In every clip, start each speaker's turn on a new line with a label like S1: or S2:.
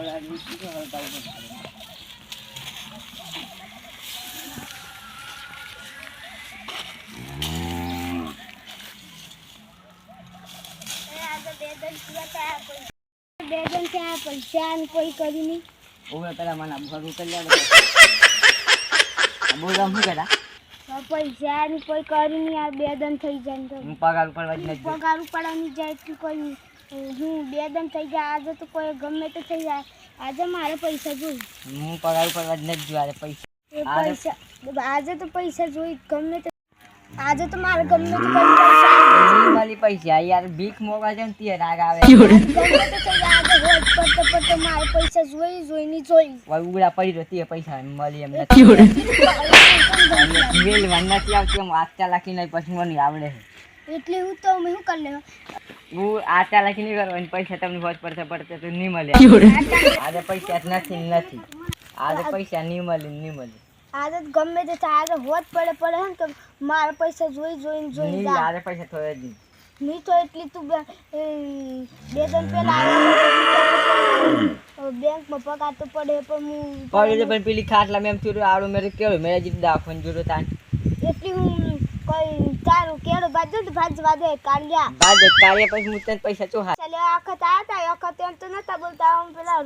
S1: બેદન ત્યાં પૈસા કોઈ કરી નહીં
S2: ઓવે પેલા મને ભરું કરી લે બોલવા શું કહેતા
S1: પૈસા ની કોઈ કરી નહીં યાર બેદન થઈ જાય તો
S2: હું પગાર ઉપર જ નથી
S1: પગાર ઉપાડવાની જાય એટલું કોઈ હું બેદન થઈ જાય આજે તો કોઈ ગમે તે થઈ જાય આજે મારે પૈસા જોઈ
S2: હું પગાર ઉપર જ નથી જોવા પૈસા
S1: આજે તો પૈસા જોઈ ગમે તે આજે તો મારે ગમે તે કરી પૈસા
S2: વાલી પૈસા યાર ભીખ મોગા છે ને તે રાગ આવે
S1: ગમે તે થઈ જાય આજે રોજ પડતે મારે પૈસા જોઈ
S2: ઉગડા પડી રહ્યો તે પૈસા મળી એમ નથી વેલ નથી આવતી એમ આચા લાખી નહીં પછી મને આવડે
S1: એટલે હું તો મેં શું કરી લેવા
S2: હું આચા લાખી નહીં કરવાની પૈસા તમને હોજ પડતે તો નહીં મળે આજે પૈસા જ નથી આજે પૈસા નહીં મળે
S1: આજે ગમે તે આજે હોત પડે ને તો મારા પૈસા જોઈ
S2: આજે પૈસા થોડે જ
S1: નહીં તો એટલી તું બે ત્રણ પેલા બેંકમાં પગાર તો પડે
S2: પણ પેલી ખાટલા મેમ થયું આવડું મેરે કેળો મેરા જીત દાખવન જોડો તાન
S1: એટલી હું કોઈ તારું કેળો ભાજવા દે કાઢ્યા
S2: પછી હું તને પૈસા ચોહા
S1: ચાલે આખત આયા હતા આખત એમ તો નતા બોલતા આમ પેલા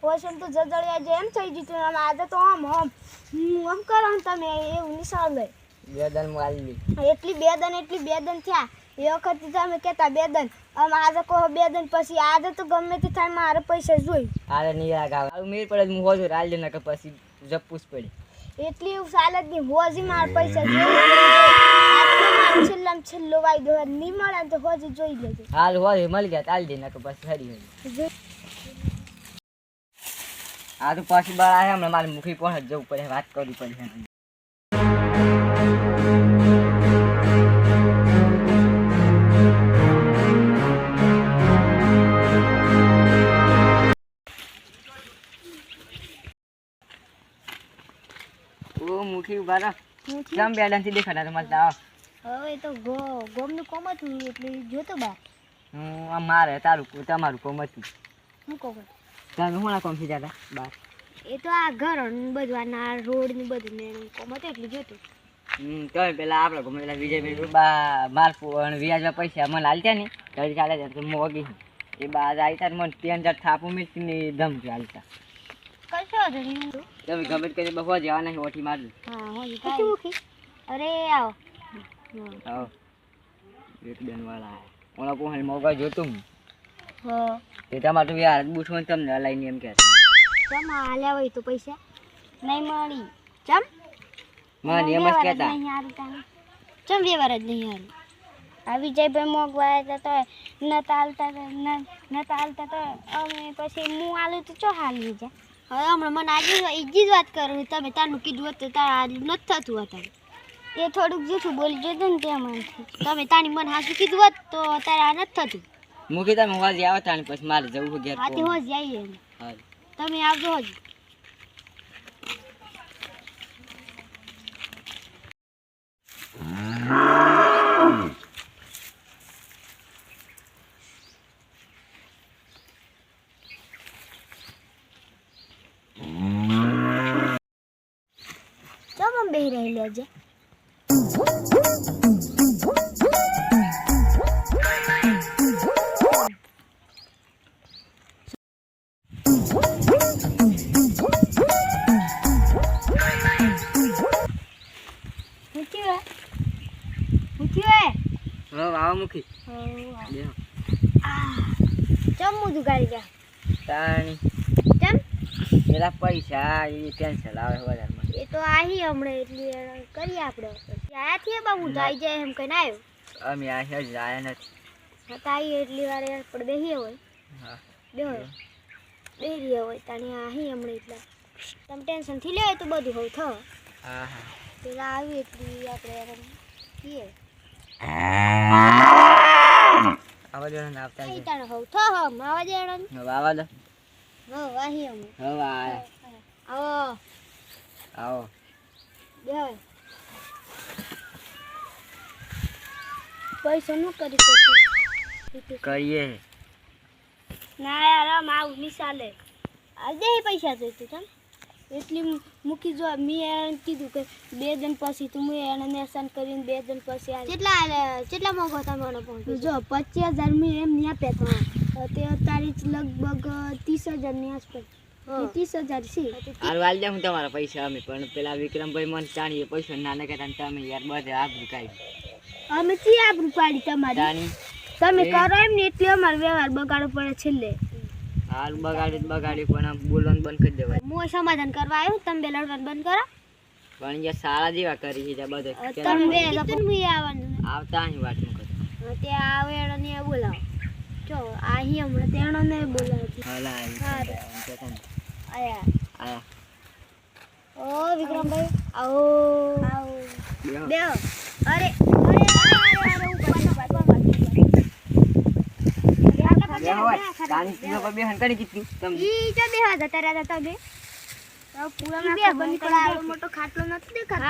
S1: વોશન તો જજળિયા જે એમ થઈ ગયું આમ આજે તો આમ કરો ને તમે એવું નિશાળ લે
S2: બેદન માલી
S1: એટલી બેદન થયા એ વખત તમે કહેતા બેદન આમ આજે કહો બેદન પછી આજે તો ગમે તે થાય મારે પૈસા જોઈ
S2: આરે નિરાગ આવે મેર પડે હું હોજો રાલ દે નકર પછી જપૂસ પડી
S1: એટલી સાલત ની હોજી માર પૈસા જોઈ છેલ્લો વાયદો નહીં મળે તો હોજી જોઈ લેજો
S2: હાલ હોજે મળી ગયા તાલ દે નકર પછી હરી આ તો પાછી બાર આયા હમણાં મારે મુખી પહોંચ જવું પડે વાત કરવી પડે મુખી ઉભા જમ બેડન થી દેખાતા તમારે તાવ
S1: હવે તો ગોમનું કોમ હતું એટલે જોતો બા
S2: હું આ મારે તારું તમારું કોમ હતું
S1: હું કોમ
S2: તમે હું કોમ થી જતા બાર
S1: એ તો આ ઘર બધું આ રોડ ને બધું ને કોમ હતું એટલે જોતું
S2: તમે પેલા આપણે ગમે પેલા વિજય મારફું વ્યાજમાં પૈસા મને હાલતા ને ઘડી ચાલે છે તો મોગી એ બાદ આવતા મને 3000 થાપું મેળવીને ધમકી હાલતા તમે ગમે કરીને બહુ જવાના ઓઠી મારજો
S1: અરે આવો
S2: એક બેન વાળા ઓલા કોણ મોગા જોતું તે તમારું યાર બૂઠવું તમને હલાઈને એમ કે
S1: ચમ હાલ્યા હોય તો પૈસા નહીં મળી ચમ
S2: મને એમ જ કહેતા
S1: ચમ વ્યવહાર જ નહીં હારું આ વિજયભાઈ મોગવાયા હતા તો નતા હાલતા તો અમે પછી હું હાલું તો ચો હાલી જા હવે હમણાં મને આજે ઈજી જ વાત કરું તમે તારનું કીધું હતું તારા આજે નથી થતું અત્યારે એ થોડુંક જૂઠું બોલી જોતું ને તેમાંથી તમે તારી મને હાસું કીધું હોત તો તારે આ નથી થતું
S2: મૂકી તમે હોજી આવતા ને પછી મારે જવું ઘેર
S1: હાથી હોજી આવીએ તમે આવજો હોજી બેહી રહી લેજે
S2: મુખી
S1: ચમ મુદું ગાડી જા
S2: તાણી
S1: ચમ
S2: પેલા પૈસા એ ટેન્શન આવે વધારે
S1: એ તો આહી હમણાં એટલી કરી આપણે આયા છીએ બાબુ જાય જાય એમ કઈ આવ્યો
S2: અમે આયા જ આયા નથી
S1: હતા એટલી વાર પણ બેહીએ હોય
S2: હા
S1: બેહીએ હોય તાણી આહી હમણાં એટલા તમે ટેન્શન થી લે તો બધું હોવ થ
S2: હા હા
S1: પેલા આવી એટલી આપણે કીએ
S2: આવા દે ને આવતા
S1: ઈ તાણ હોવ થ હમ આવા દે
S2: હવે આવા દે
S1: હો આહી હમ
S2: હવે આયા
S1: આવો
S2: આવો
S1: બે પૈસા નું કરી શકું
S2: કરીએ
S1: ના યાર આમ આવું નિશાલે આ દે પૈસા જોઈતું તમ એટલી મૂકી જો મેં એને કીધું કે 2 દિન પછી તું મેં એને નેશન કરીને 2 દિન પછી આ કેટલા મોંઘો તમારો ફોન જો 25000 મેં એમ નહીં આપ્યા હતા તે તારીખ લગભગ 30000 ની આસપાસ 30000 છે
S2: હાલ વાલ દે હું તમારા પૈસા અમે પણ પેલા વિક્રમભાઈ મને ચાણીએ પૈસા નાને કહેતા ને તમે યાર બધે આબરૂ કાઢી
S1: અમે ચી આબરૂ પાડી તમારી
S2: ચાણી
S1: તમે કરો એમ ને એટલે અમારો વ્યવહાર બગાડવો પડે છેલ્લે
S2: હાલ બગાડી પણ આમ બોલવાનું બંધ કરી દેવાય
S1: હું સમાધાન કરવા આવ્યો તમે બે લડવાનું બંધ કરો
S2: પણ યાર સારા જેવા કરી છે બધે
S1: તમે બે હું આવવાનું
S2: આવતા અહીં વાતમાં કરો
S1: તે આવે એને બોલાવો જો આ અહીં હમણાં તેણો ને બોલાવતી
S2: હાલા
S1: આયા
S2: આયા
S1: ઓ વિક્રમભાઈ આવો આવો
S2: બેહો.
S1: બેહો અરે
S2: બેહો હોય. ચાણી કિલો પર બેહન કરી કીધું તમે
S1: ઈ જો બેહવા જતા રહ્યા હતા તમે પૂરા મોટો ખાટલો નથી દેખાતો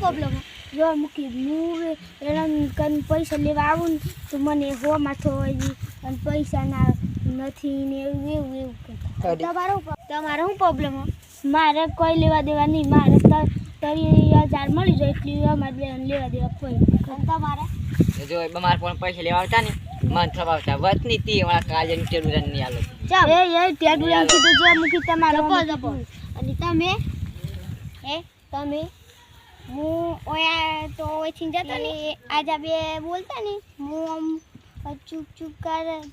S1: પ્રોબ્લેમ જો મૂકી હું એના પૈસા લેવા આવું ને તો મને હો માથો હોય અને પૈસા ના નથી ને એવું કહેતા તમારો શું પ્રોબ્લેમ મારે કોઈ લેવા દેવા નહીં મારે 30,000 મળી જાય એટલી અમારે લેવા દેવા કોઈ અને તમારે
S2: જો મારા પણ પૈસા લેવા આવતા ને મન થવાવતા વત ની તી વાળા કાજે ટેડું ની આલો
S1: ચાલ એ ટેડું કીધું જો મૂકી તમારો અને તમે હું ઓયા તો ઓયથી જતા ને આજ બે બોલતા ને હું આમ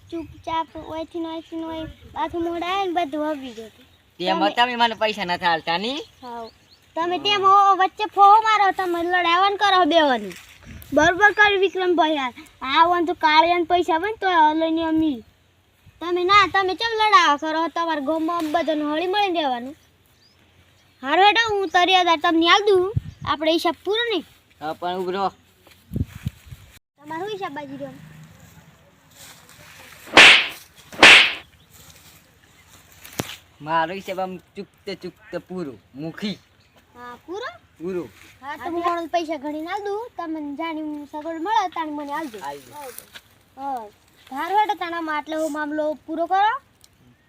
S1: ચૂપચાપ ઓયથી ઓય પાછું મોડા આવે ને બધું હવી જતું
S2: તેમાં તમે મને પૈસા નથી આલતા ની
S1: હાવ તમે તેમ વચ્ચે ફોહો મારો તમે લડાવન કરો બેવાની બરોબર કરી વિક્રમભાઈ યાર આવન તો કાળિયાન પૈસા આવે ને તો લઈને અમી તમે ના તમે ચમ લડાવા કરો તમારા ગામમાં બધાને હળી મળી દેવાનું હારો હેડા હું 30,000 તમને આલ દઉં આપણે હિસાબ પૂરો નહીં
S2: હા પણ ઉભરો
S1: તમારો હિસાબ બાજી રહ્યો
S2: મારો હિસાબ આમ ચૂકતે પૂરું મુખી
S1: હા પૂરો
S2: પૂરું
S1: હા તો હું પૈસા ગણીને આલ દઉં તમને જાણી સગવડ મળે તાણ મને આલ દઉં હા ધારો હેડો તાણામાં આટલો મામલો પૂરો કરો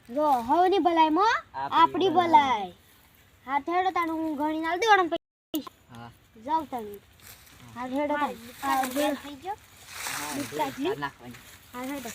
S1: જો હવની ભલાઈ માં આપણી ભલાઈ હા હેડો તાણ હું ગણીને આલ દઉં
S2: હા
S1: જાવ તમે હા હેડો થઈ ગયો
S2: નાખવાની
S1: હા હેડો